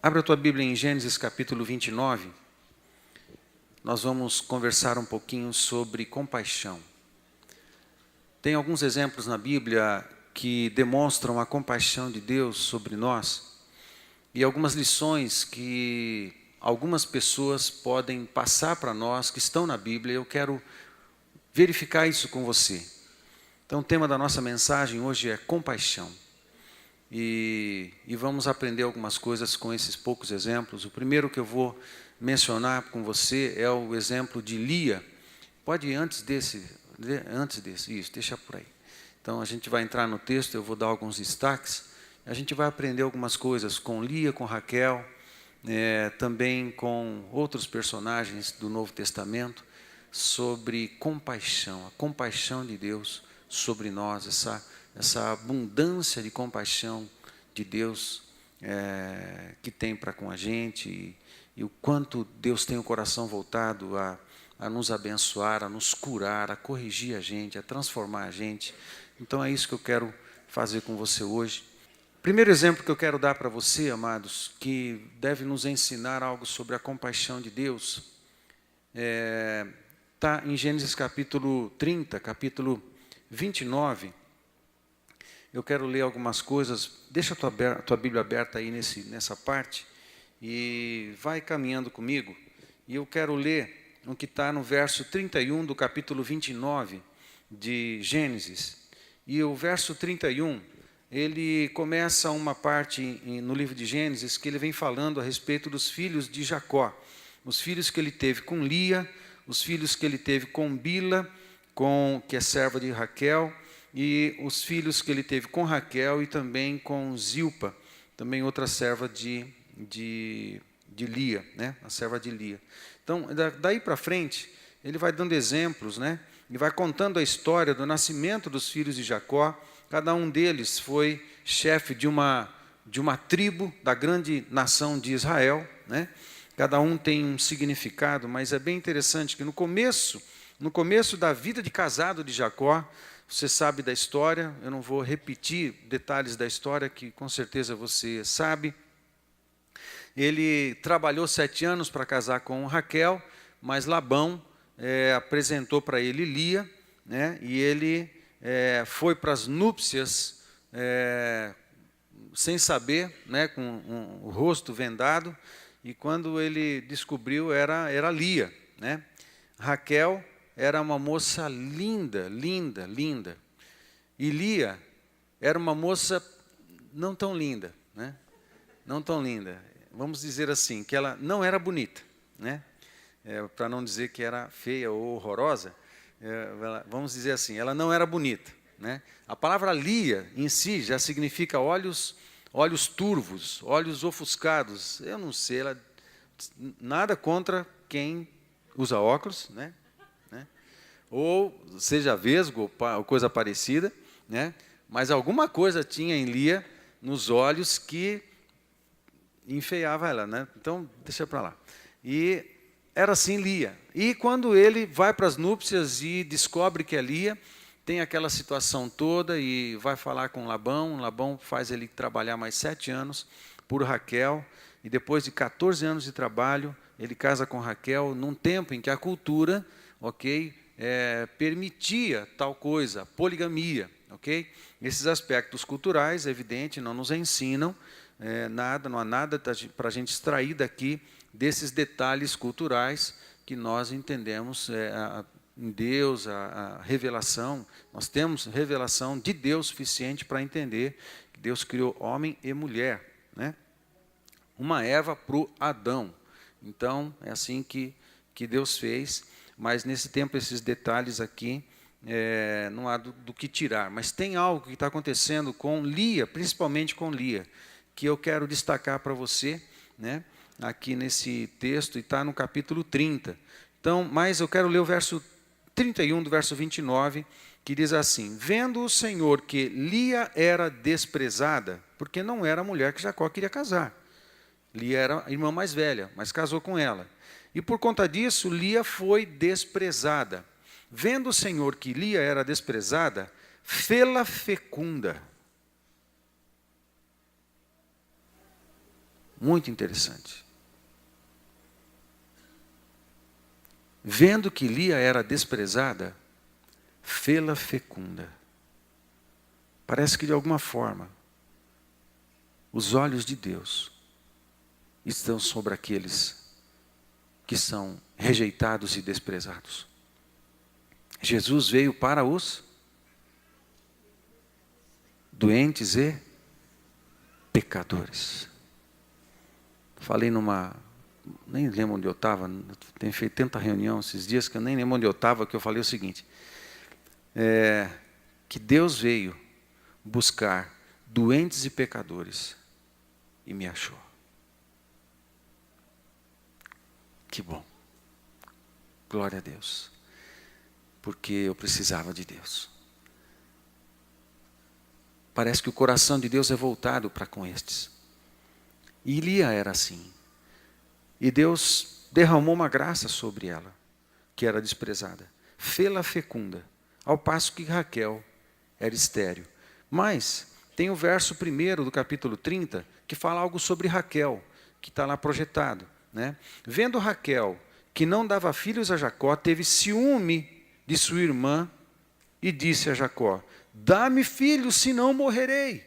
Abra a tua Bíblia em Gênesis capítulo 29. Nós vamos conversar um pouquinho sobre compaixão. Tem alguns exemplos na Bíblia que demonstram a compaixão de Deus sobre nós e algumas lições que algumas pessoas podem passar para nós que estão na Bíblia. Eu quero verificar isso com você. Então, o tema da nossa mensagem hoje é compaixão. E vamos aprender algumas coisas com esses poucos exemplos. O primeiro que eu vou mencionar com você é o exemplo de Lia. Pode ir antes desse, isso, deixa por aí. Então, a gente vai entrar no texto, eu vou dar alguns destaques. A gente vai aprender algumas coisas com Lia, com Raquel, também com outros personagens do Novo Testamento, sobre compaixão, a compaixão de Deus sobre nós, essa abundância de compaixão de Deus que tem para com a gente e o quanto Deus tem o coração voltado a nos abençoar, a nos curar, a corrigir a gente, a transformar a gente. Então é isso que eu quero fazer com você hoje. Primeiro exemplo que eu quero dar para você, amados, que deve nos ensinar algo sobre a compaixão de Deus, está em Gênesis capítulo 30, capítulo 29. Eu quero ler algumas coisas. Deixa a tua Bíblia aberta aí nessa parte e vai caminhando comigo. E eu quero ler o que está no verso 31 do capítulo 29 de Gênesis. E o verso 31, ele começa uma parte no livro de Gênesis que ele vem falando a respeito dos filhos de Jacó. Os filhos que ele teve com Lia, os filhos que ele teve com Bila, que é serva de Raquel, e os filhos que ele teve com Raquel e também com Zilpa, também outra serva de Lia, né? A serva de Lia. Então, daí para frente, ele vai dando exemplos, né? E vai contando a história do nascimento dos filhos de Jacó. Cada um deles foi chefe de uma tribo da grande nação de Israel, né? Cada um tem um significado, mas é bem interessante que no começo da vida de casado de Jacó, você sabe da história, eu não vou repetir detalhes da história, que com certeza você sabe. Ele trabalhou 7 anos para casar com Raquel, mas Labão apresentou para ele Lia, né? E ele foi para as núpcias sem saber, né? Com o rosto vendado, e quando ele descobriu era Lia, né? Raquel era uma moça linda, linda, linda. E Lia era uma moça não tão linda, né? Não tão linda. Vamos dizer assim, que ela não era bonita, né? Para não dizer que era feia ou horrorosa, vamos dizer assim, ela não era bonita, né? A palavra Lia em si já significa olhos turvos, olhos ofuscados. Eu não sei, nada contra quem usa óculos, né? Ou seja vesgo ou coisa parecida, né? Mas alguma coisa tinha em Lia nos olhos que enfeiava ela, né? Então, deixa para lá. E era assim Lia. E quando ele vai para as núpcias e descobre que é Lia, tem aquela situação toda e vai falar com Labão. Labão faz ele trabalhar mais 7 anos por Raquel, e depois de 14 anos de trabalho, ele casa com Raquel num tempo em que a cultura, permitia tal coisa, poligamia, ok? Esses aspectos culturais, é evidente, não nos ensinam nada, não há nada para a gente extrair daqui desses detalhes culturais que nós entendemos em Deus, a revelação. Nós temos revelação de Deus suficiente para entender que Deus criou homem e mulher, né? Uma Eva para o Adão. Então, é assim que Deus fez. Mas, nesse tempo, esses detalhes aqui, não há do que tirar. Mas tem algo que está acontecendo com Lia, principalmente com Lia, que eu quero destacar para você, né, aqui nesse texto, e está no capítulo 30. Então, mas eu quero ler o verso 31 do verso 29, que diz assim: vendo o Senhor que Lia era desprezada, porque não era a mulher que Jacó queria casar. Lia era a irmã mais velha, mas casou com ela. E por conta disso, Lia foi desprezada. Vendo o Senhor que Lia era desprezada, fê-la fecunda. Muito interessante. Vendo que Lia era desprezada, fê-la fecunda. Parece que de alguma forma, os olhos de Deus estão sobre aqueles que são rejeitados e desprezados. Jesus veio para os doentes e pecadores. Falei nem lembro onde eu estava, tenho feito tanta reunião esses dias que eu nem lembro onde eu estava, que eu falei o seguinte, que Deus veio buscar doentes e pecadores e me achou. Que bom. Glória a Deus. Porque eu precisava de Deus. Parece que o coração de Deus é voltado para com estes. E Lia era assim. E Deus derramou uma graça sobre ela, que era desprezada. Fê-la fecunda, ao passo que Raquel era estéril. Mas tem o verso 1 do capítulo 30, que fala algo sobre Raquel, que está lá projetado, né? Vendo Raquel que não dava filhos a Jacó, teve ciúme de sua irmã e disse a Jacó: dá-me filhos, senão morrerei.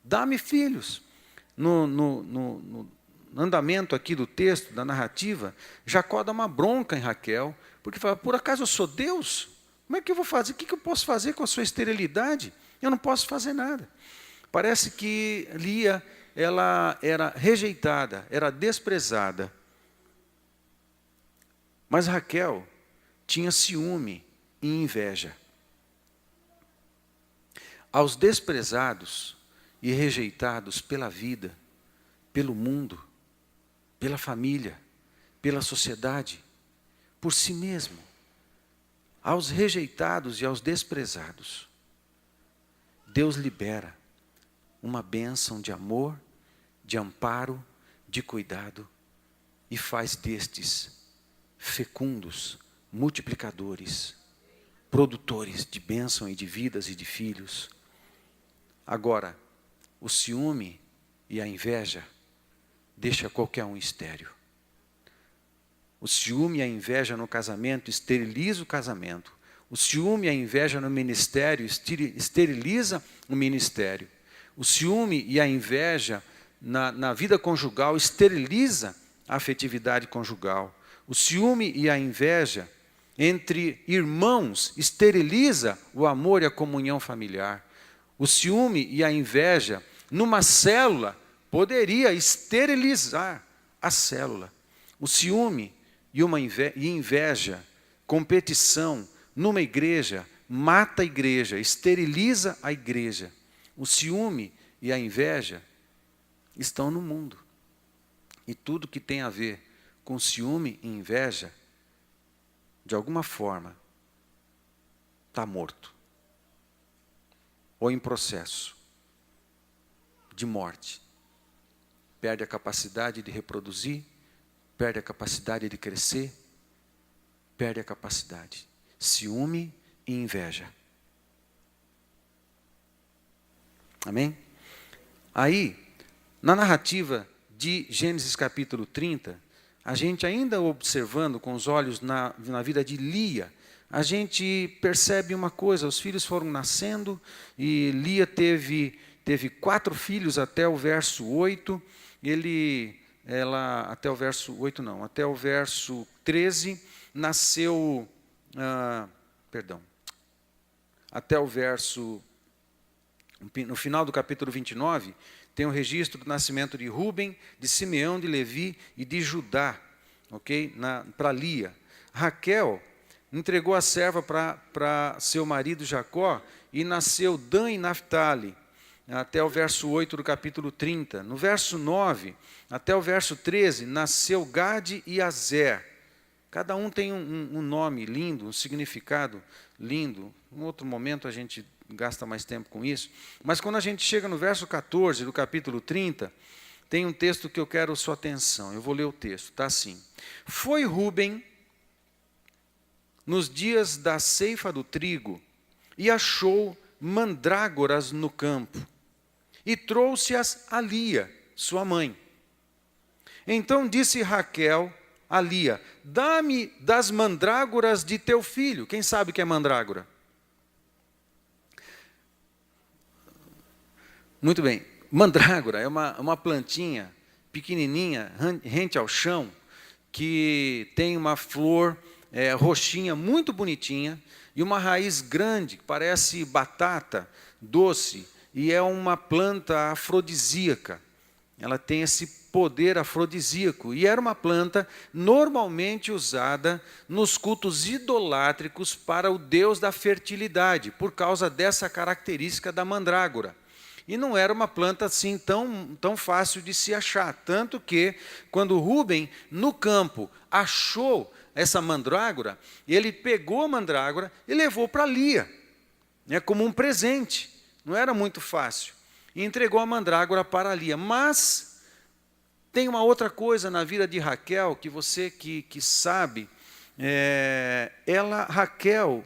Dá-me filhos. No andamento aqui do texto, da narrativa, Jacó dá uma bronca em Raquel, porque fala: por acaso eu sou Deus? Como é que eu vou fazer? O que eu posso fazer com a sua esterilidade? Eu não posso fazer nada. Parece que Lia, ela era rejeitada, era desprezada. Mas Raquel tinha ciúme e inveja. Aos desprezados e rejeitados pela vida, pelo mundo, pela família, pela sociedade, por si mesmo, aos rejeitados e aos desprezados, Deus libera uma bênção de amor, de amparo, de cuidado e faz destes fecundos, multiplicadores, produtores de bênção e de vidas e de filhos. Agora, o ciúme e a inveja deixa qualquer um estéril. O ciúme e a inveja no casamento esteriliza o casamento. O ciúme e a inveja no ministério esteriliza o ministério. O ciúme e a inveja na vida conjugal esteriliza a afetividade conjugal. O ciúme e a inveja entre irmãos esteriliza o amor e a comunhão familiar. O ciúme e a inveja numa célula poderia esterilizar a célula. O ciúme e inveja, competição numa igreja, mata a igreja, esteriliza a igreja. O ciúme e a inveja estão no mundo. E tudo que tem a ver com ciúme e inveja, de alguma forma, está morto. Ou em processo de morte. Perde a capacidade de reproduzir, perde a capacidade de crescer, perde a capacidade. Ciúme e inveja. Amém? Aí, na narrativa de Gênesis capítulo 30, a gente ainda observando com os olhos na vida de Lia, a gente percebe uma coisa: os filhos foram nascendo e Lia teve 4 filhos até o verso 8, até o verso 8 não, até o verso 13, nasceu, até o verso, no final do capítulo 29, tem o registro do nascimento de Rúben, de Simeão, de Levi e de Judá, ok? Para Lia. Raquel entregou a serva para seu marido Jacó e nasceu Dan e Naphtali, até o verso 8 do capítulo 30. No verso 9, até o verso 13, nasceu Gade e Azer. Cada um tem um nome lindo, um significado lindo. Em outro momento a gente gasta mais tempo com isso. Mas quando a gente chega no verso 14 do capítulo 30, tem um texto que eu quero sua atenção. Eu vou ler o texto, está assim. Foi Rúben nos dias da ceifa do trigo e achou mandrágoras no campo e trouxe-as a Lia, sua mãe. Então disse Raquel a Lia: dá-me das mandrágoras de teu filho. Quem sabe o que é mandrágora? Muito bem. Mandrágora é uma plantinha pequenininha, rente ao chão, que tem uma flor roxinha, muito bonitinha, e uma raiz grande, que parece batata, doce, e é uma planta afrodisíaca. Ela tem esse poder afrodisíaco, e era uma planta normalmente usada nos cultos idolátricos para o deus da fertilidade, por causa dessa característica da mandrágora. E não era uma planta assim tão fácil de se achar. Tanto que, quando Rúben, no campo, achou essa mandrágora, ele pegou a mandrágora e levou para Lia, como um presente. Não era muito fácil. E entregou a mandrágora para Lia. Mas tem uma outra coisa na vida de Raquel, que você que sabe, Raquel,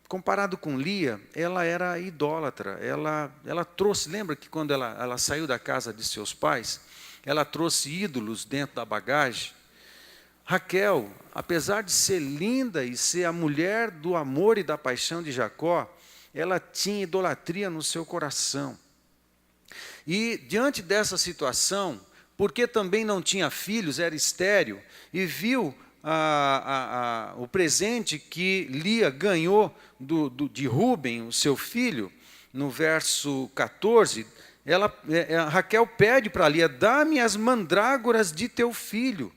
comparado com Lia, ela era idólatra. Ela trouxe, lembra que quando ela saiu da casa de seus pais, ela trouxe ídolos dentro da bagagem? Raquel, apesar de ser linda e ser a mulher do amor e da paixão de Jacó, ela tinha idolatria no seu coração. E diante dessa situação, porque também não tinha filhos, era estéril, e viu o presente que Lia ganhou de Rúben, o seu filho, no verso 14, Raquel pede para Lia: dá-me as mandrágoras de teu filho.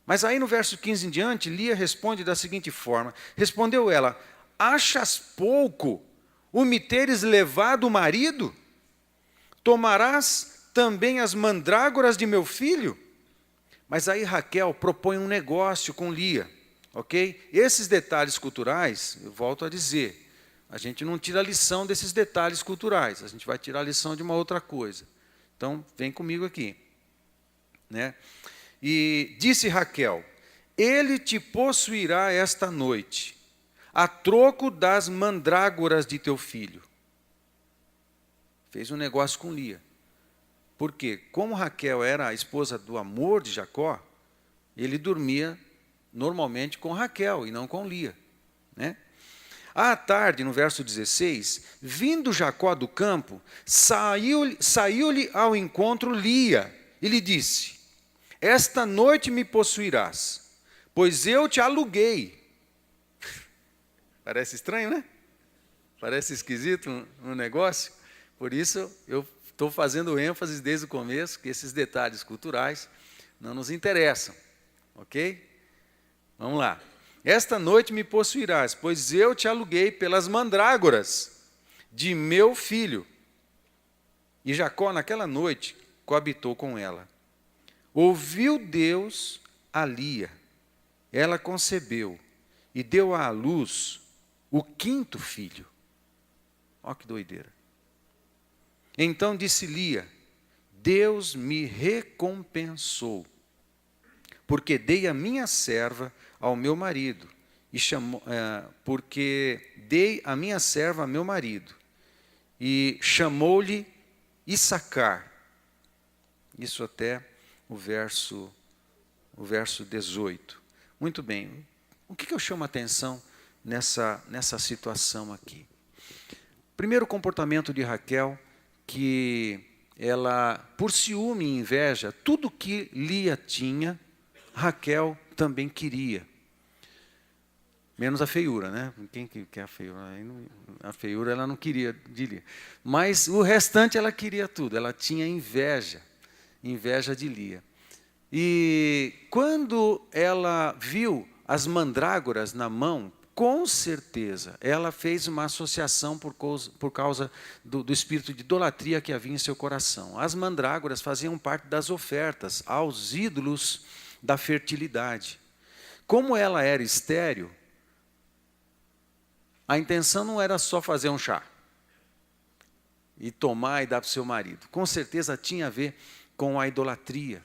Mas aí no verso 15 em diante, Lia responde da seguinte forma: respondeu ela: achas pouco o me teres levado o marido? Tomarás também as mandrágoras de meu filho? Mas aí Raquel propõe um negócio com Lia, ok? Esses detalhes culturais, eu volto a dizer, a gente não tira a lição desses detalhes culturais, a gente vai tirar a lição de uma outra coisa. Então, vem comigo aqui. E disse Raquel: ele te possuirá esta noite, a troco das mandrágoras de teu filho. Fez um negócio com Lia. Porque, como Raquel era a esposa do amor de Jacó, ele dormia normalmente com Raquel e não com Lia. À tarde, no verso 16, vindo Jacó do campo, saiu-lhe ao encontro Lia e lhe disse: esta noite me possuirás, pois eu te aluguei. Parece estranho, né? Parece esquisito um negócio. Por isso, eu estou fazendo ênfase desde o começo que esses detalhes culturais não nos interessam, ok? Vamos lá. Esta noite me possuirás, pois eu te aluguei pelas mandrágoras de meu filho. E Jacó, naquela noite, coabitou com ela. Ouviu Deus a Lia, ela concebeu e deu à luz o 5º filho. Olha que doideira. Então disse Lia: Deus me recompensou, porque dei a minha serva ao meu marido, porque dei a minha serva a meu marido, e chamou-lhe Issacar. Isso até o verso 18. Muito bem. O que eu chamo a atenção nessa situação aqui? Primeiro, o comportamento de Raquel, que ela, por ciúme e inveja, tudo que Lia tinha, Raquel também queria. Menos a feiura, né? Quem quer a feiura? A feiura ela não queria de Lia. Mas o restante ela queria tudo, ela tinha inveja de Lia. E quando ela viu as mandrágoras na mão, com certeza, ela fez uma associação por causa do espírito de idolatria que havia em seu coração. As mandrágoras faziam parte das ofertas aos ídolos da fertilidade. Como ela era estéril, a intenção não era só fazer um chá e tomar e dar para o seu marido. Com certeza tinha a ver com a idolatria.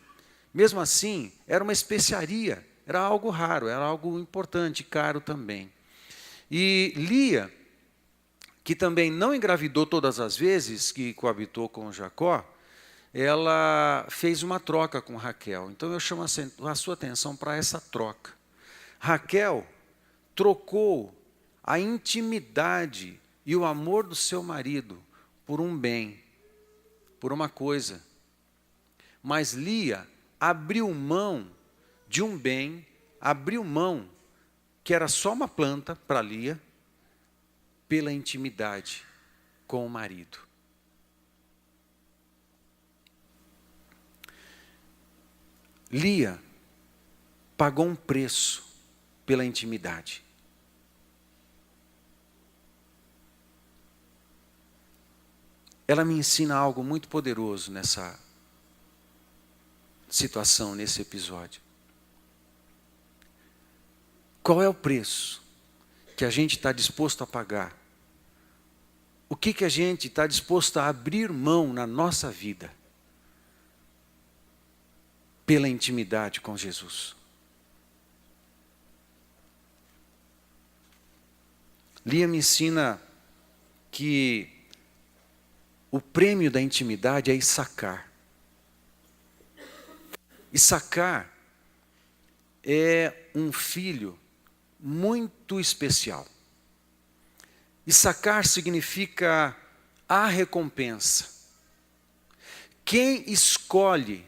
Mesmo assim, era uma especiaria, era algo raro, era algo importante, caro também. E Lia, que também não engravidou todas as vezes que coabitou com Jacó, ela fez uma troca com Raquel. Então eu chamo a sua atenção para essa troca. Raquel trocou a intimidade e o amor do seu marido por um bem, por uma coisa. Mas Lia abriu mão de um bem, abriu mão, que era só uma planta para Lia, pela intimidade com o marido. Lia pagou um preço pela intimidade. Ela me ensina algo muito poderoso nessa situação, nesse episódio. Qual é o preço que a gente está disposto a pagar? O que a gente está disposto a abrir mão na nossa vida pela intimidade com Jesus? Lia me ensina que o prêmio da intimidade é Issacar. Issacar é um filho muito especial. Issacar significa a recompensa. Quem escolhe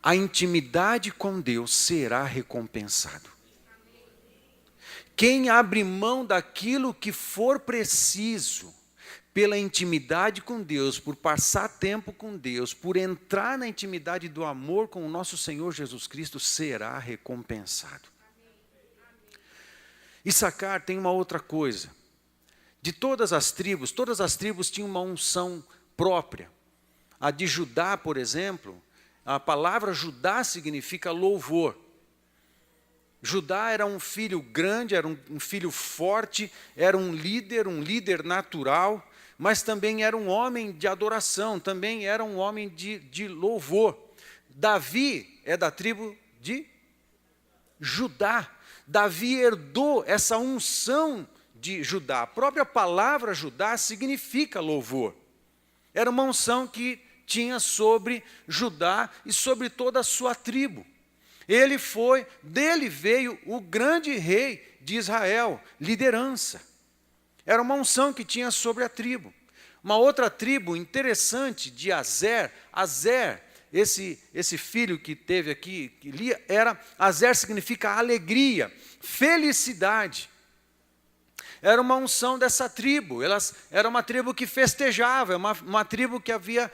a intimidade com Deus será recompensado. Quem abre mão daquilo que for preciso pela intimidade com Deus, por passar tempo com Deus, por entrar na intimidade do amor com o nosso Senhor Jesus Cristo, será recompensado. Issacar tem uma outra coisa. De todas as tribos tinham uma unção própria. A de Judá, por exemplo, a palavra Judá significa louvor. Judá era um filho grande, era um filho forte, era um líder natural, mas também era um homem de adoração, também era um homem de louvor. Davi é da tribo de Judá. Davi herdou essa unção de Judá. A própria palavra Judá significa louvor. Era uma unção que tinha sobre Judá e sobre toda a sua tribo. Dele veio o grande rei de Israel, liderança. Era uma unção que tinha sobre a tribo. Uma outra tribo interessante de Azer, esse filho que teve aqui, que Lia, Azer significa alegria, felicidade. Era uma unção dessa tribo, era uma tribo que festejava, uma tribo que havia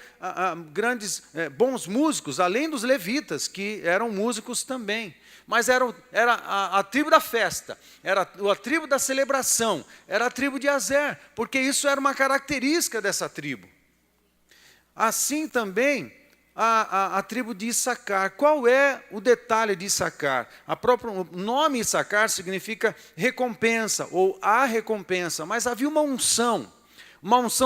grandes, bons músicos, além dos levitas, que eram músicos também. Mas era a tribo da festa, era a tribo da celebração, era a tribo de Azer, porque isso era uma característica dessa tribo. Assim também a tribo de Issacar. Qual é o detalhe de Issacar? O nome Issacar significa recompensa, ou a recompensa, mas havia uma unção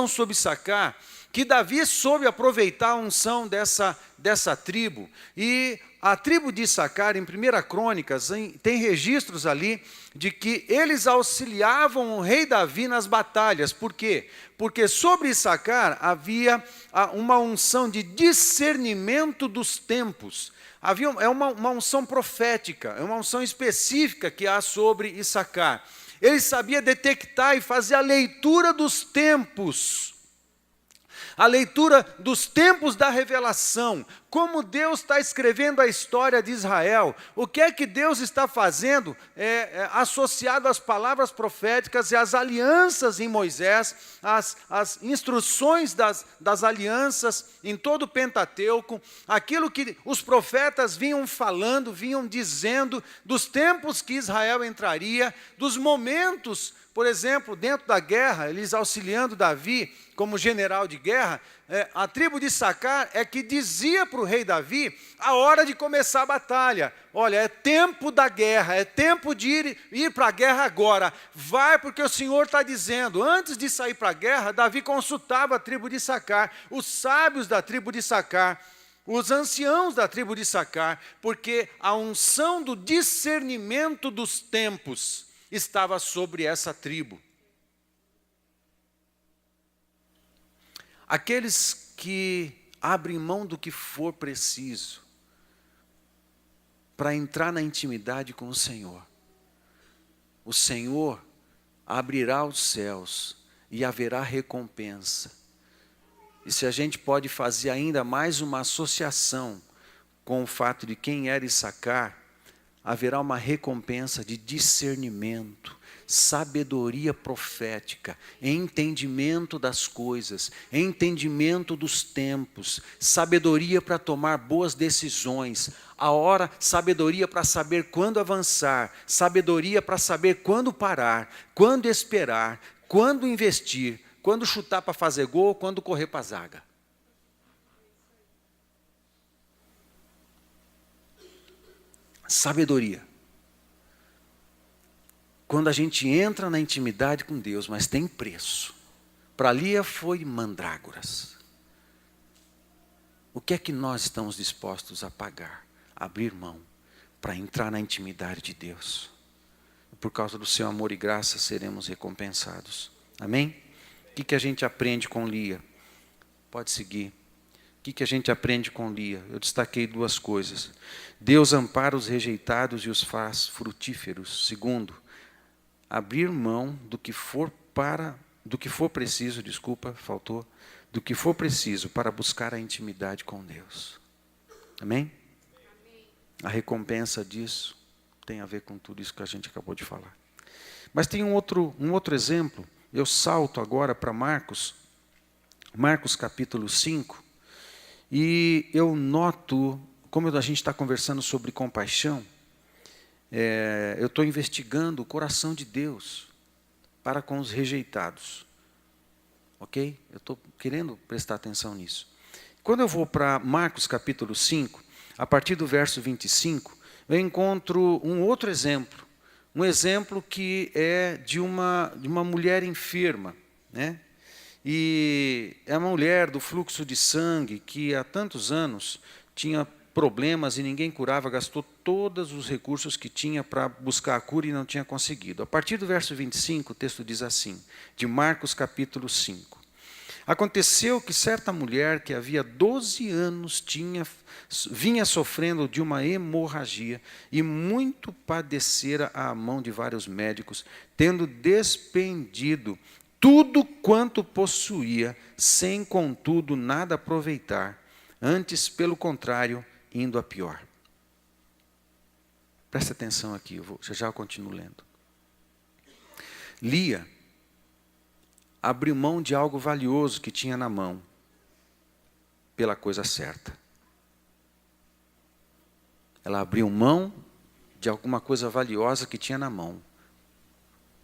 sobre Issacar, que Davi soube aproveitar a unção dessa tribo. E a tribo de Issacar, em 1 Crônicas, tem registros ali de que eles auxiliavam o rei Davi nas batalhas. Por quê? Porque sobre Issacar havia uma unção de discernimento dos tempos. É uma unção profética, é uma unção específica que há sobre Issacar. Ele sabia detectar e fazer a leitura dos tempos. A leitura dos tempos da revelação, como Deus está escrevendo a história de Israel, o que é que Deus está fazendo associado às palavras proféticas e às alianças em Moisés, as instruções das alianças em todo o Pentateuco, aquilo que os profetas vinham falando, vinham dizendo, dos tempos que Israel entraria, dos momentos. Por exemplo, dentro da guerra, eles auxiliando Davi como general de guerra, a tribo de Issacar é que dizia para o rei Davi a hora de começar a batalha. Olha, é tempo da guerra, é tempo de ir para a guerra agora. Vai porque o Senhor está dizendo. Antes de sair para a guerra, Davi consultava a tribo de Issacar, os sábios da tribo de Issacar, os anciãos da tribo de Issacar, porque a unção do discernimento dos tempos estava sobre essa tribo. Aqueles que abre mão do que for preciso para entrar na intimidade com o Senhor, o Senhor abrirá os céus e haverá recompensa. E se a gente pode fazer ainda mais uma associação com o fato de quem era Issacar, haverá uma recompensa de discernimento, sabedoria profética, entendimento das coisas, entendimento dos tempos, sabedoria para tomar boas decisões, sabedoria para saber quando avançar, sabedoria para saber quando parar, quando esperar, quando investir, quando chutar para fazer gol, quando correr para a zaga. Sabedoria. Quando a gente entra na intimidade com Deus, mas tem preço. Para Lia foi mandrágoras. O que é que nós estamos dispostos a pagar, a abrir mão, para entrar na intimidade de Deus? Por causa do seu amor e graça seremos recompensados. Amém? O que a gente aprende com Lia? Pode seguir. O que a gente aprende com Lia? Eu destaquei duas coisas. Deus ampara os rejeitados e os faz frutíferos. Segundo, abrir mão do que for preciso para buscar a intimidade com Deus. Amém? A recompensa disso tem a ver com tudo isso que a gente acabou de falar. Mas tem um outro exemplo. Eu salto agora para Marcos capítulo 5, e eu noto, como a gente está conversando sobre compaixão, eu estou investigando o coração de Deus para com os rejeitados. Ok? Eu estou querendo prestar atenção nisso. Quando eu vou para Marcos capítulo 5, a partir do verso 25, eu encontro um outro exemplo. Um exemplo que é de uma mulher enferma, né? E é uma mulher do fluxo de sangue que há tantos anos tinha problemas e ninguém curava, gastou todos os recursos que tinha para buscar a cura e não tinha conseguido. A partir do verso 25, o texto diz assim, de Marcos capítulo 5. Aconteceu que certa mulher que havia 12 anos vinha sofrendo de uma hemorragia e muito padecera à mão de vários médicos, tendo despendido tudo quanto possuía, sem contudo nada aproveitar, antes pelo contrário, indo a pior. Presta atenção aqui, já eu continuo lendo. Lia abriu mão de algo valioso que tinha na mão, pela coisa certa. Ela abriu mão de alguma coisa valiosa que tinha na mão,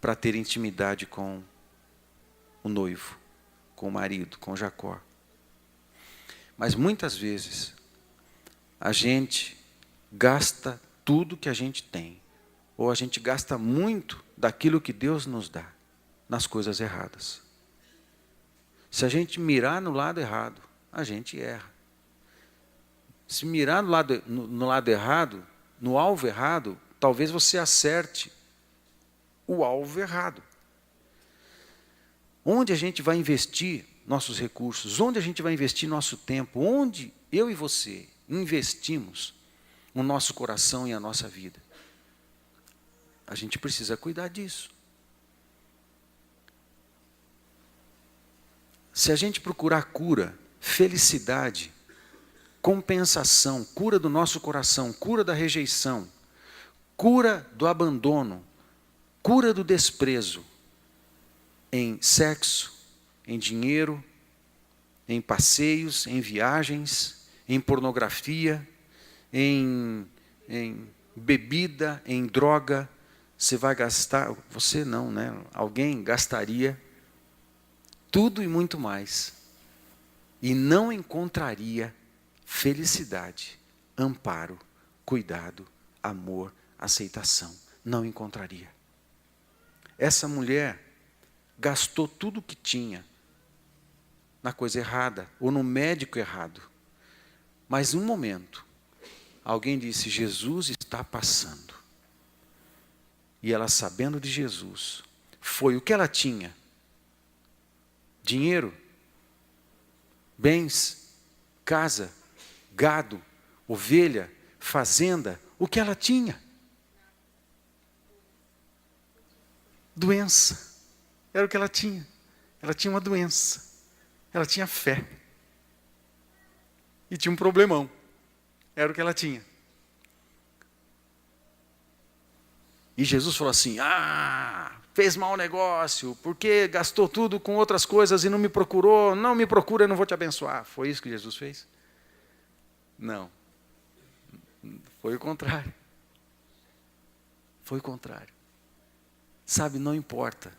para ter intimidade com o noivo, com o marido, com Jacó. Mas muitas vezes, a gente gasta tudo que a gente tem, ou a gente gasta muito daquilo que Deus nos dá, nas coisas erradas. Se a gente mirar no lado errado, a gente erra. Se mirar no lado errado, no alvo errado, talvez você acerte o alvo errado. Onde a gente vai investir nossos recursos? Onde a gente vai investir nosso tempo? Onde eu e você investimos o nosso coração e a nossa vida? A gente precisa cuidar disso. Se a gente procurar cura, felicidade, compensação, cura do nosso coração, cura da rejeição, cura do abandono, cura do desprezo, em sexo, em dinheiro, em passeios, em viagens, em pornografia, em bebida, em droga, você vai gastar, você não, né? Alguém gastaria tudo e muito mais, e não encontraria felicidade, amparo, cuidado, amor, aceitação. Não encontraria. Essa mulher gastou tudo o que tinha na coisa errada, ou no médico errado. Mas em um momento, alguém disse, Jesus está passando. E ela, sabendo de Jesus, foi o que ela tinha. Dinheiro, bens, casa, gado, ovelha, fazenda, o que ela tinha? Doença. Era o que ela tinha. Ela tinha uma doença. Ela tinha fé. E tinha um problemão. Era o que ela tinha. E Jesus falou assim: fez mau negócio, porque gastou tudo com outras coisas e não me procurou. Não me procura, eu não vou te abençoar. Foi isso que Jesus fez? Não. Foi o contrário. Foi o contrário. Sabe, não importa.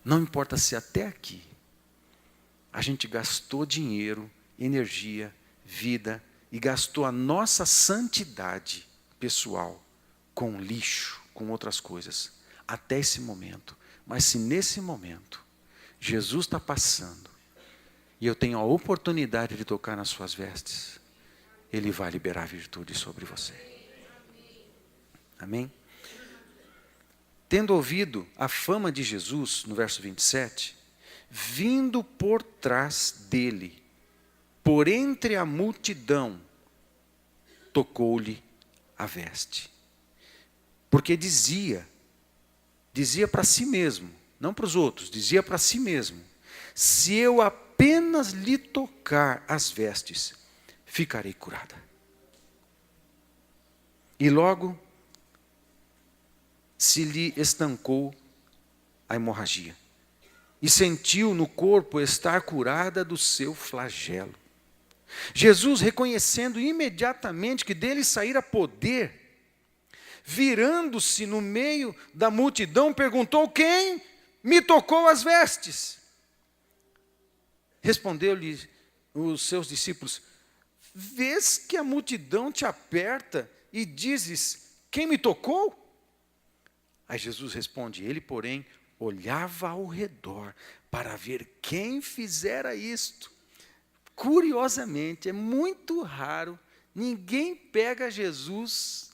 Não importa se até aqui a gente gastou dinheiro, energia, vida e gastou a nossa santidade pessoal com lixo, com outras coisas, até esse momento. Mas se nesse momento Jesus está passando e eu tenho a oportunidade de tocar nas suas vestes, Ele vai liberar virtude sobre você. Amém? Tendo ouvido a fama de Jesus, no verso 27, vindo por trás dele, por entre a multidão, tocou-lhe a veste. Porque dizia para si mesmo, não para os outros, dizia para si mesmo: se eu apenas lhe tocar as vestes, ficarei curada. E logo se lhe estancou a hemorragia. E sentiu no corpo estar curada do seu flagelo. Jesus, reconhecendo imediatamente que dele saíra poder, virando-se no meio da multidão, perguntou: quem me tocou as vestes? Respondeu-lhe os seus discípulos: vês que a multidão te aperta e dizes: quem me tocou? Aí Jesus responde: ele, porém, olhava ao redor para ver quem fizera isto. Curiosamente, é muito raro, ninguém pega Jesus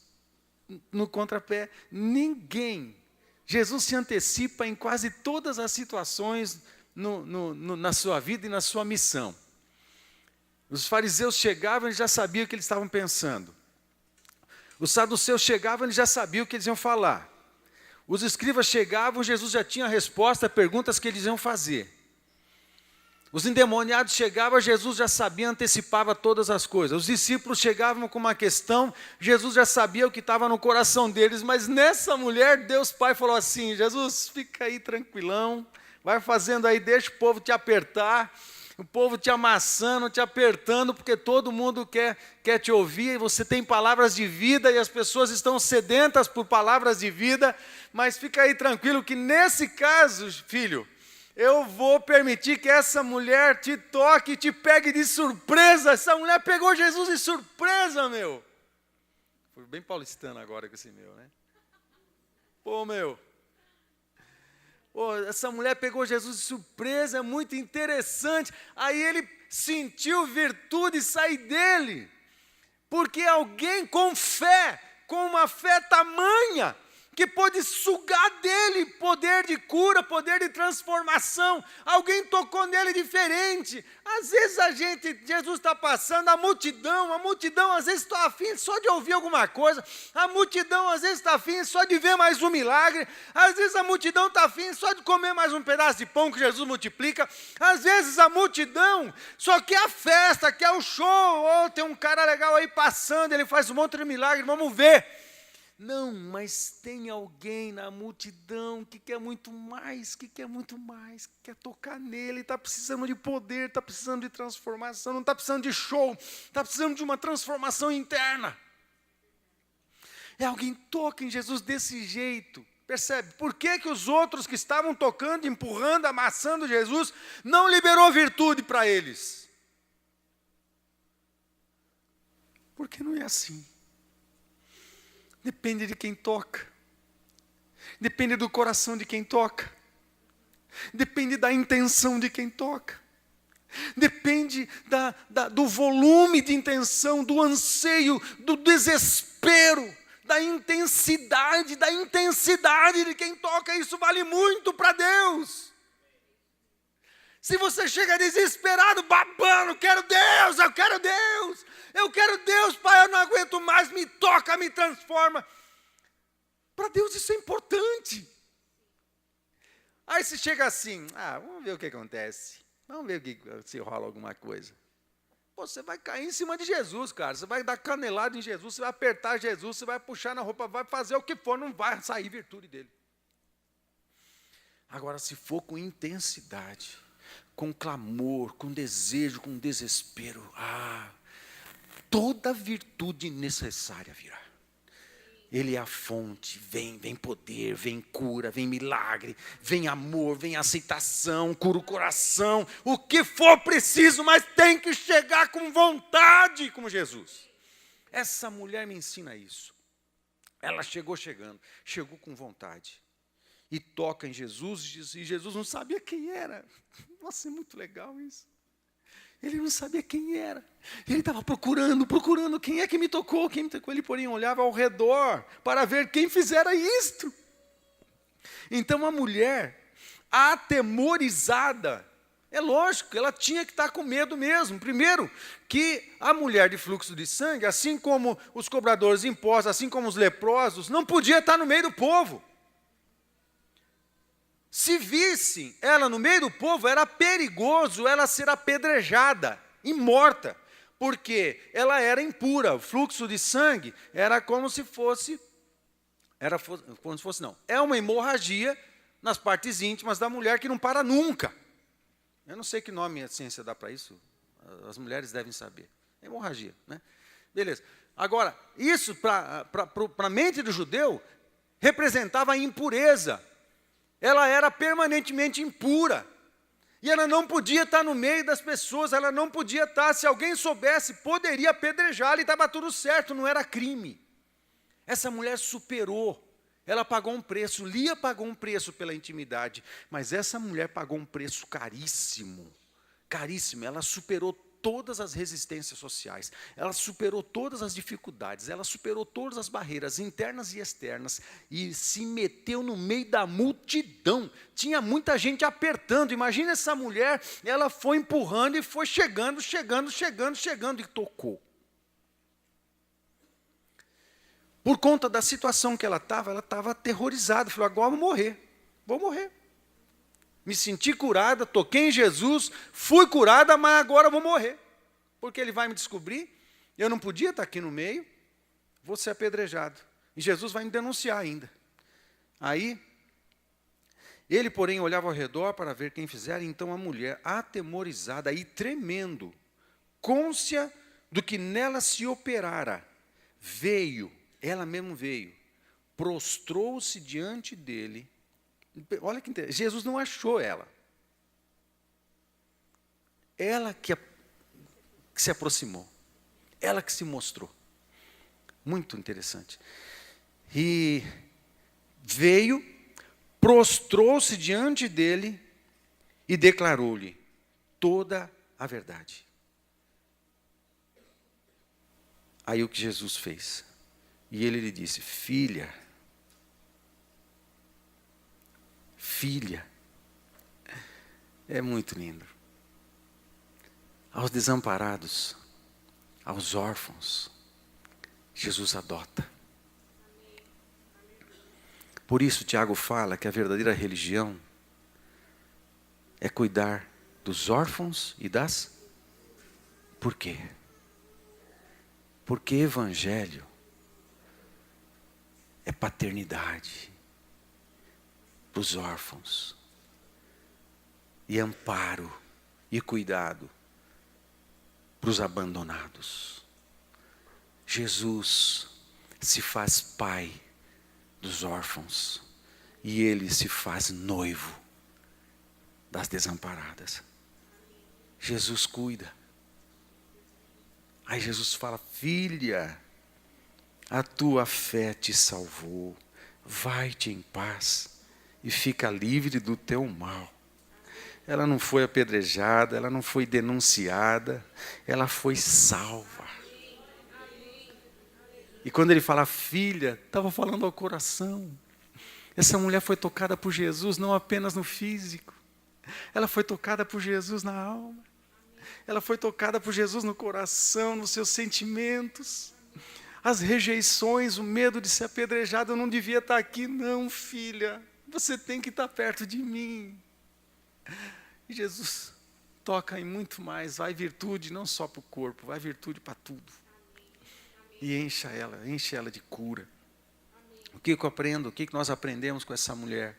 no contrapé, ninguém. Jesus se antecipa em quase todas as situações na sua vida e na sua missão. Os fariseus chegavam e já sabiam o que eles estavam pensando. Os saduceus chegavam e já sabiam o que eles iam falar. Os escribas chegavam, Jesus já tinha a resposta a perguntas que eles iam fazer. Os endemoniados chegavam, Jesus já sabia, antecipava todas as coisas. Os discípulos chegavam com uma questão, Jesus já sabia o que estava no coração deles. Mas nessa mulher, Deus Pai falou assim: Jesus, fica aí tranquilão, vai fazendo aí, deixa o povo te apertar. O povo te amassando, te apertando, porque todo mundo quer te ouvir, e você tem palavras de vida, e as pessoas estão sedentas por palavras de vida, mas fica aí tranquilo que nesse caso, filho, eu vou permitir que essa mulher te toque, te pegue de surpresa. Essa mulher pegou Jesus de surpresa, meu. Fui bem paulistano agora com esse meu, né? Pô, meu. Essa mulher pegou Jesus de surpresa, é muito interessante. Aí ele sentiu virtude sair dele. Porque alguém com fé, com uma fé tamanha, que pôde sugar dele poder de cura, poder de transformação. Alguém tocou nele diferente. Às vezes Jesus está passando, a multidão às vezes está afim só de ouvir alguma coisa, a multidão às vezes está afim só de ver mais um milagre, às vezes a multidão está afim só de comer mais um pedaço de pão que Jesus multiplica, às vezes a multidão só quer a festa, quer o show, tem um cara legal aí passando, ele faz um monte de milagre, vamos ver. Não, mas tem alguém na multidão que quer muito mais, que quer tocar nele, está precisando de poder, está precisando de transformação, não está precisando de show, está precisando de uma transformação interna. É alguém toca em Jesus desse jeito, percebe? Por que os outros que estavam tocando, empurrando, amassando Jesus, não liberou virtude para eles? Porque não é assim. Depende de quem toca, depende do coração de quem toca, depende da intenção de quem toca, depende do volume de intenção, do anseio, do desespero, da intensidade de quem toca. Isso vale muito para Deus. Se você chega desesperado, babando, quero Deus, eu quero Deus, eu quero Deus, Pai, eu não aguento mais, me toca, me transforma. Para Deus isso é importante. Aí você chega assim, vamos ver o que acontece, vamos ver se rola alguma coisa. Pô, você vai cair em cima de Jesus, cara, você vai dar canelada em Jesus, você vai apertar Jesus, você vai puxar na roupa, vai fazer o que for, não vai sair virtude dele. Agora, se for com intensidade, com clamor, com desejo, com desespero, toda virtude necessária virá. Ele é a fonte, vem poder, vem cura, vem milagre, vem amor, vem aceitação, cura o coração, o que for preciso, mas tem que chegar com vontade, como Jesus. Essa mulher me ensina isso. Ela chegou com vontade. E toca em Jesus, e Jesus não sabia quem era. Nossa, é muito legal isso. Ele não sabia quem era. Ele estava procurando quem é que me tocou, quem me tocou. Ele, porém, olhava ao redor para ver quem fizera isto. Então, a mulher, atemorizada, é lógico, ela tinha que estar com medo mesmo. Primeiro, que a mulher de fluxo de sangue, assim como os cobradores de impostos, assim como os leprosos, não podia estar no meio do povo. Se vissem ela no meio do povo, era perigoso ela ser apedrejada e morta, porque ela era impura. O fluxo de sangue era como se fosse, é uma hemorragia nas partes íntimas da mulher que não para nunca. Eu não sei que nome a ciência dá para isso, as mulheres devem saber. Hemorragia, né? Beleza. Agora, isso para a mente do judeu representava a impureza. Ela era permanentemente impura. E ela não podia estar no meio das pessoas, ela não podia estar, se alguém soubesse, poderia apedrejá-la e estava tudo certo, não era crime. Essa mulher superou, ela pagou um preço, Lia pagou um preço pela intimidade, mas essa mulher pagou um preço caríssimo, caríssimo, ela superou todas as resistências sociais, ela superou todas as dificuldades, ela superou todas as barreiras internas e externas e se meteu no meio da multidão. Tinha muita gente apertando. Imagina essa mulher, ela foi empurrando e foi chegando e tocou. Por conta da situação que ela estava aterrorizada, falou, agora vou morrer. Me senti curada, toquei em Jesus, fui curada, mas agora vou morrer. Porque ele vai me descobrir, eu não podia estar aqui no meio, vou ser apedrejado. E Jesus vai me denunciar ainda. Aí, ele, porém, olhava ao redor para ver quem fizera, então a mulher, atemorizada e tremendo, cônscia do que nela se operara, ela mesmo veio, prostrou-se diante dele. Olha que interessante, Jesus não achou ela. Ela que se aproximou. Ela que se mostrou. Muito interessante. E veio, prostrou-se diante dele e declarou-lhe toda a verdade. Aí o que Jesus fez? E ele lhe disse, filha, é muito lindo. Aos desamparados, aos órfãos, Jesus adota. Por isso, Tiago fala que a verdadeira religião é cuidar dos órfãos e das... Por quê? Porque evangelho é paternidade para os órfãos, e amparo e cuidado para os abandonados. Jesus se faz pai dos órfãos e ele se faz noivo das desamparadas. Jesus cuida. Aí Jesus fala, filha, a tua fé te salvou, vai-te em paz e fica livre do teu mal. Ela não foi apedrejada, ela não foi denunciada, ela foi salva. E quando ele fala filha, estava falando ao coração. Essa mulher foi tocada por Jesus, não apenas no físico. Ela foi tocada por Jesus na alma. Ela foi tocada por Jesus no coração, nos seus sentimentos. As rejeições, o medo de ser apedrejada, eu não devia estar aqui, não, filha. Você tem que estar perto de mim. E Jesus toca em muito mais, vai virtude não só para o corpo, vai virtude para tudo. E enche ela de cura. O que eu aprendo, o que nós aprendemos com essa mulher?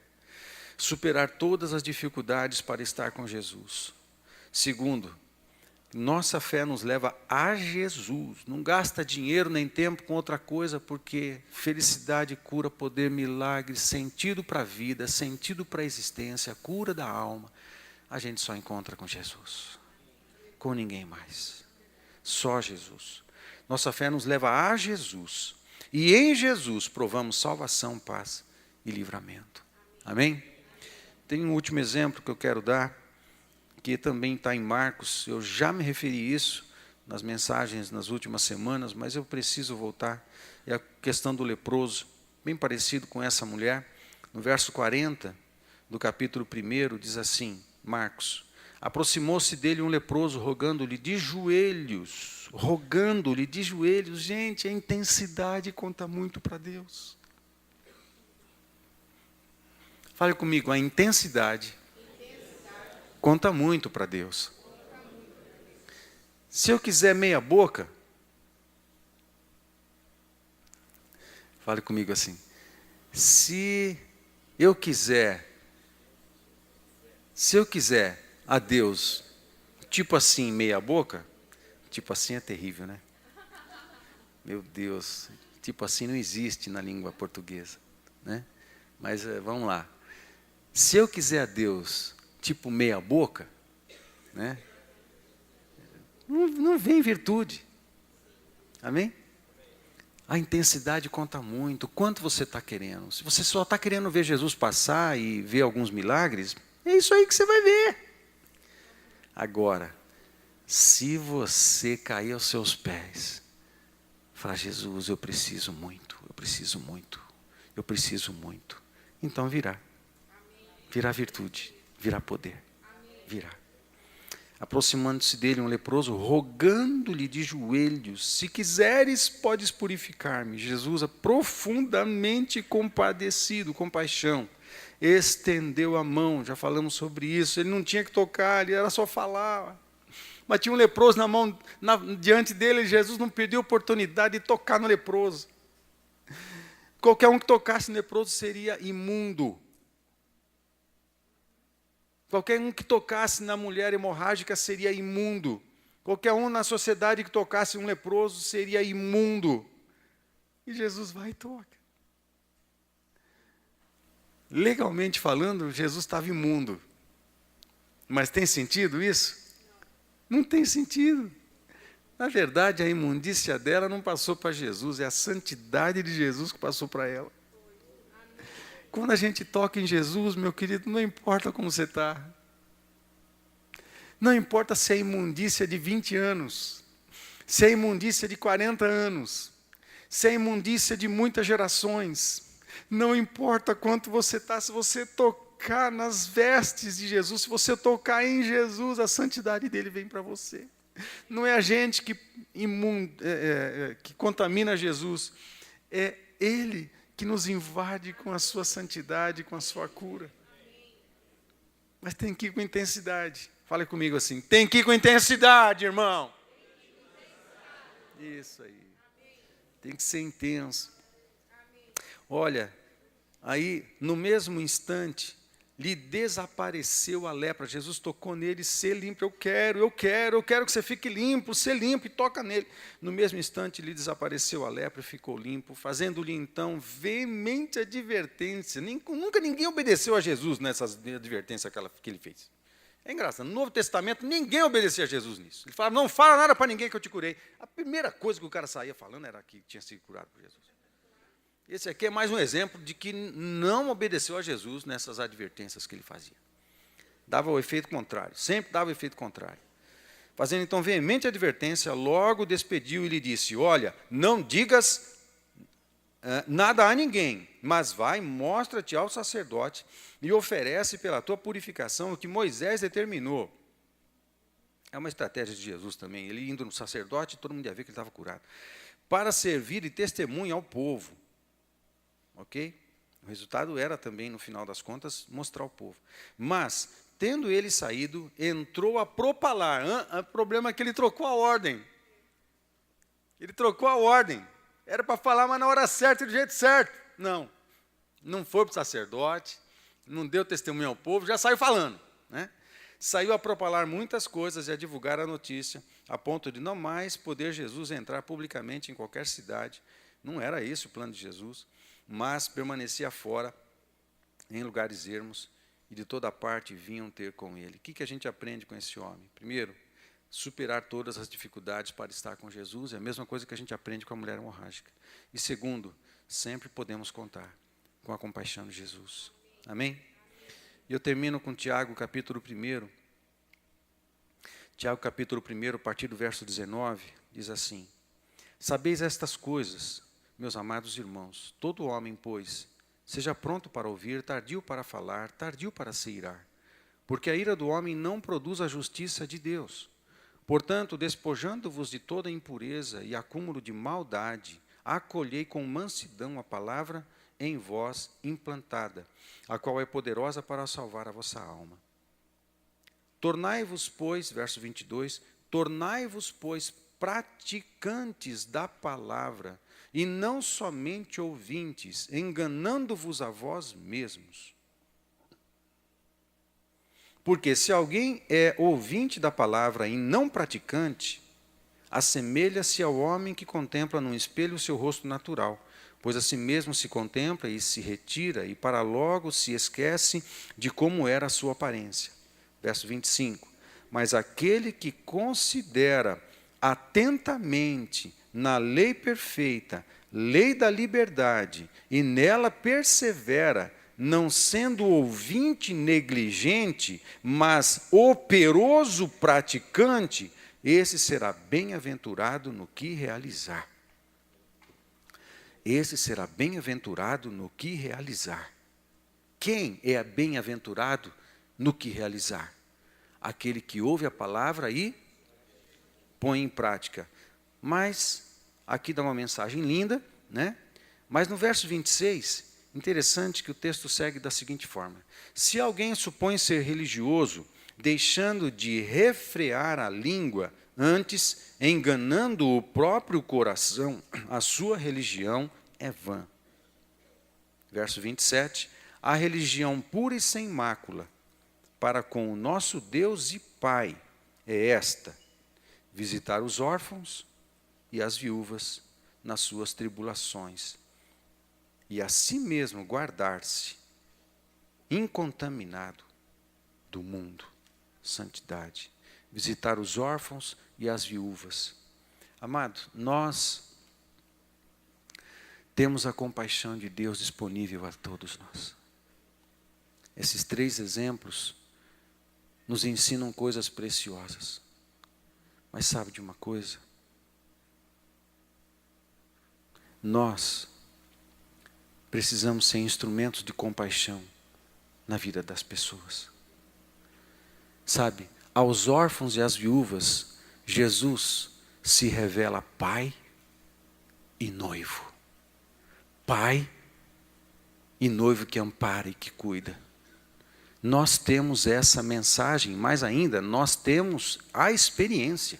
Superar todas as dificuldades para estar com Jesus. Segundo, nossa fé nos leva a Jesus. Não gasta dinheiro nem tempo com outra coisa, porque felicidade, cura, poder, milagre, sentido para a vida, sentido para a existência, cura da alma, a gente só encontra com Jesus. Com ninguém mais. Só Jesus. Nossa fé nos leva a Jesus. E em Jesus provamos salvação, paz e livramento. Amém? Tem um último exemplo que eu quero dar, que também está em Marcos. Eu já me referi a isso nas mensagens nas últimas semanas, mas eu preciso voltar. É a questão do leproso, bem parecido com essa mulher. No verso 40 do capítulo 1, diz assim, Marcos: aproximou-se dele um leproso, rogando-lhe de joelhos. Gente, a intensidade conta muito para Deus. Fale comigo, a intensidade conta muito para Deus. Se eu quiser meia boca, fale comigo assim, se eu quiser a Deus, tipo assim, meia boca, tipo assim é terrível, né? Meu Deus, tipo assim não existe na língua portuguesa, né? Mas vamos lá. Se eu quiser a Deus, tipo meia boca, né? Não vem virtude. Amém? A intensidade conta muito. Quanto você está querendo? Se você só está querendo ver Jesus passar e ver alguns milagres, é isso aí que você vai ver. Agora, se você cair aos seus pés, falar, Jesus, eu preciso muito, então virá virtude, virá poder, virá. Aproximando-se dele um leproso, rogando-lhe de joelhos, se quiseres, podes purificar-me. Jesus, profundamente compadecido, compaixão, estendeu a mão, já falamos sobre isso, ele não tinha que tocar, ele era só falar. Mas tinha um leproso na mão, diante dele, Jesus não perdeu a oportunidade de tocar no leproso. Qualquer um que tocasse no leproso seria imundo. Qualquer um que tocasse na mulher hemorrágica seria imundo. Qualquer um na sociedade que tocasse um leproso seria imundo. E Jesus vai e toca. Legalmente falando, Jesus estava imundo. Mas tem sentido isso? Não tem sentido. Na verdade, a imundícia dela não passou para Jesus, é a santidade de Jesus que passou para ela. Quando a gente toca em Jesus, meu querido, não importa como você está. Não importa se é imundícia de 20 anos, se é imundícia de 40 anos, se é imundícia de muitas gerações. Não importa quanto você está, se você tocar nas vestes de Jesus, se você tocar em Jesus, a santidade dele vem para você. Não é a gente que contamina Jesus, é ele que nos invade com a sua santidade, com a sua cura. Mas tem que ir com intensidade. Fale comigo assim, tem que ir com intensidade, irmão. Isso aí. Tem que ser intenso. Olha, aí no mesmo instante, lhe desapareceu a lepra. Jesus tocou nele, ser limpo, eu quero que você fique limpo, ser limpo, e toca nele. No mesmo instante, lhe desapareceu a lepra e ficou limpo, fazendo-lhe então veemente advertência. Nunca ninguém obedeceu a Jesus nessas advertências que ele fez. É engraçado, no Novo Testamento, ninguém obedecia a Jesus nisso. Ele falava, não fala nada para ninguém que eu te curei. A primeira coisa que o cara saía falando era que tinha sido curado por Jesus. Esse aqui é mais um exemplo de que não obedeceu a Jesus nessas advertências que ele fazia. Dava o efeito contrário, sempre dava o efeito contrário. Fazendo então veemente advertência, logo despediu e lhe disse, olha, não digas nada a ninguém, mas vai, mostra-te ao sacerdote e oferece pela tua purificação o que Moisés determinou. É uma estratégia de Jesus também. Ele indo no sacerdote, todo mundo ia ver que ele estava curado. Para servir e testemunha ao povo. Ok? O resultado era também, no final das contas, mostrar ao povo. Mas, tendo ele saído, entrou a propalar. O problema é que ele trocou a ordem. Ele trocou a ordem. Era para falar, mas na hora certa e do jeito certo. Não. Não foi para o sacerdote, não deu testemunho ao povo, já saiu falando, né? Saiu a propalar muitas coisas e a divulgar a notícia, a ponto de não mais poder Jesus entrar publicamente em qualquer cidade. Não era esse o plano de Jesus, mas permanecia fora, em lugares ermos, e de toda parte vinham ter com ele. O que a gente aprende com esse homem? Primeiro, superar todas as dificuldades para estar com Jesus, é a mesma coisa que a gente aprende com a mulher hemorrágica. E segundo, sempre podemos contar com a compaixão de Jesus. Amém? E eu termino com Tiago, capítulo 1. Tiago, capítulo 1, a partir do verso 19, diz assim: Sabeis estas coisas, meus amados irmãos, todo homem, pois, seja pronto para ouvir, tardio para falar, tardio para se irar, porque a ira do homem não produz a justiça de Deus. Portanto, despojando-vos de toda impureza e acúmulo de maldade, acolhei com mansidão a palavra em vós implantada, a qual é poderosa para salvar a vossa alma. Tornai-vos, pois, verso 22, tornai-vos, pois, praticantes da palavra, e não somente ouvintes, enganando-vos a vós mesmos. Porque se alguém é ouvinte da palavra e não praticante, assemelha-se ao homem que contempla num espelho o seu rosto natural, pois a si mesmo se contempla e se retira, e para logo se esquece de como era a sua aparência. Verso 25. Mas aquele que considera atentamente na lei perfeita, lei da liberdade, e nela persevera, não sendo ouvinte negligente, mas operoso praticante, esse será bem-aventurado no que realizar. Esse será bem-aventurado no que realizar. Quem é bem-aventurado no que realizar? Aquele que ouve a palavra e põe em prática. Mas, aqui dá uma mensagem linda, né? Mas no verso 26, interessante que o texto segue da seguinte forma: se alguém supõe ser religioso, deixando de refrear a língua, antes enganando o próprio coração, a sua religião é vã. Verso 27, a religião pura e sem mácula, para com o nosso Deus e Pai, é esta: visitar os órfãos e as viúvas nas suas tribulações, e a si mesmo guardar-se incontaminado do mundo. Santidade. Visitar os órfãos e as viúvas. Amado, nós temos a compaixão de Deus disponível a todos nós. Esses 3 exemplos nos ensinam coisas preciosas. Mas sabe de uma coisa? Nós precisamos ser instrumentos de compaixão na vida das pessoas. Sabe, aos órfãos e às viúvas, Jesus se revela pai e noivo. Pai e noivo que ampara e que cuida. Nós temos essa mensagem, mais ainda, nós temos a experiência.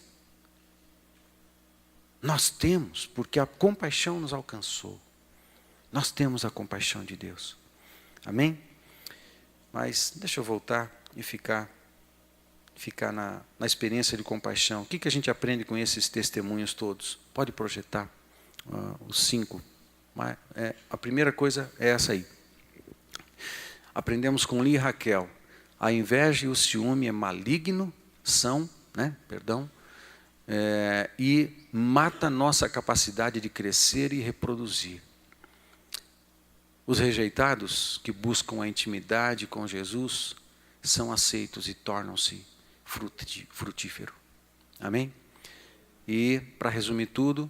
Nós temos, porque a compaixão nos alcançou. Nós temos a compaixão de Deus. Amém? Mas deixa eu voltar e ficar na experiência de compaixão. O que a gente aprende com esses testemunhos todos? Pode projetar os 5. A primeira coisa é essa aí. Aprendemos com Lia e Raquel. A inveja e o ciúme é maligno, e mata a nossa capacidade de crescer e reproduzir. Os rejeitados que buscam a intimidade com Jesus são aceitos e tornam-se frutíferos. Amém? E, para resumir tudo,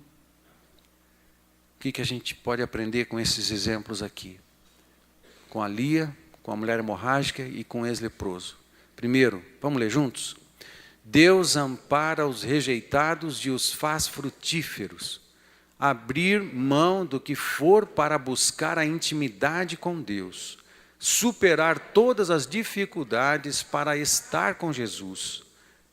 que a gente pode aprender com esses exemplos aqui? Com a Lia, com a mulher hemorrágica e com o ex-leproso. Primeiro, vamos ler juntos? Deus ampara os rejeitados e os faz frutíferos. Abrir mão do que for para buscar a intimidade com Deus. Superar todas as dificuldades para estar com Jesus.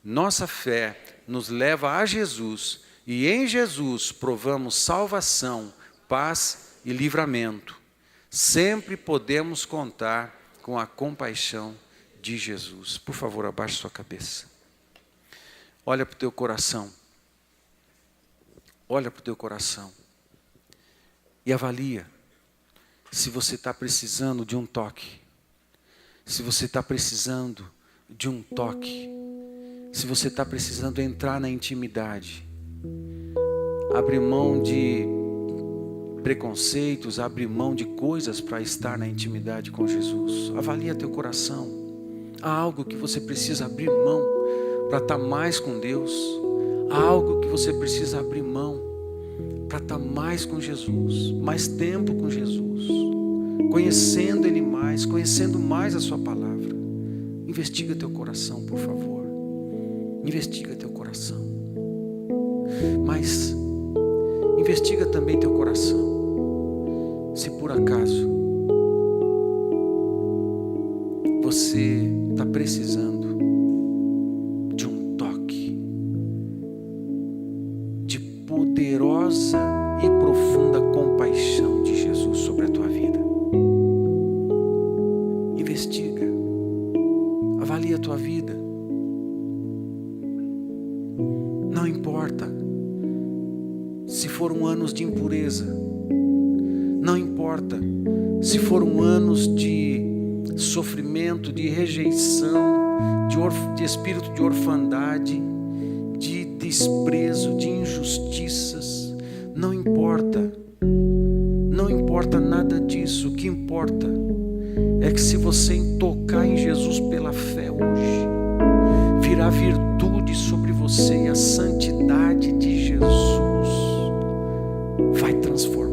Nossa fé nos leva a Jesus e em Jesus provamos salvação, paz e livramento. Sempre podemos contar com a compaixão de Jesus. Por favor, abaixe sua cabeça. Olha para o teu coração. Olha para o teu coração. E avalia se você está precisando de um toque. Se você está precisando de um toque. Se você está precisando entrar na intimidade. Abrir mão de preconceitos, abrir mão de coisas para estar na intimidade com Jesus. Avalia teu coração. Há algo que você precisa abrir mão para estar mais com Deus. Há algo que você precisa abrir mão para estar mais com Jesus, mais tempo com Jesus, conhecendo Ele mais, conhecendo mais a sua palavra. Investiga teu coração, por favor. Investiga teu coração. Mas investiga também teu coração. Se por acaso você está precisando de um toque, de poderosa e profunda compaixão de Jesus sobre a tua vida, investiga, avalia a tua vida. Não importa se foram anos de impureza, não importa se foram anos de sofrimento, de rejeição, de espírito de orfandade, de desprezo, de injustiças, não importa nada disso. O que importa é que se você tocar em Jesus pela fé hoje, virá virtude sobre você e a santidade de Jesus vai transformar.